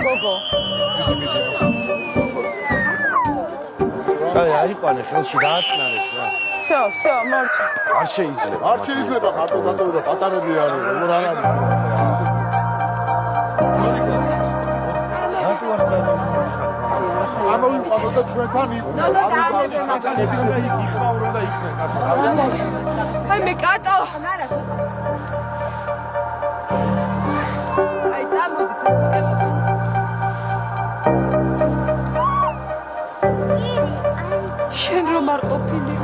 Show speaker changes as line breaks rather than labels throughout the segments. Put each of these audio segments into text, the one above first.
გოგო. აი ყანე ხელში დააწნარეს რა. всё, მორჩა. არ შეიძლება.
არ შეიძლება ხატო და პატარები არის, როგორ არ არის. ამოვიყვანო და ჩვენთან იყო.
აი მე კატო. აი წამოდი. შენ რომ არ ყოფილი.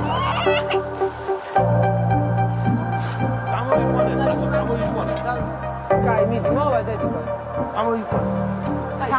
გამოიყვანე. კაი, მიდი, მოვედეთ. გამოიყვანე. აი,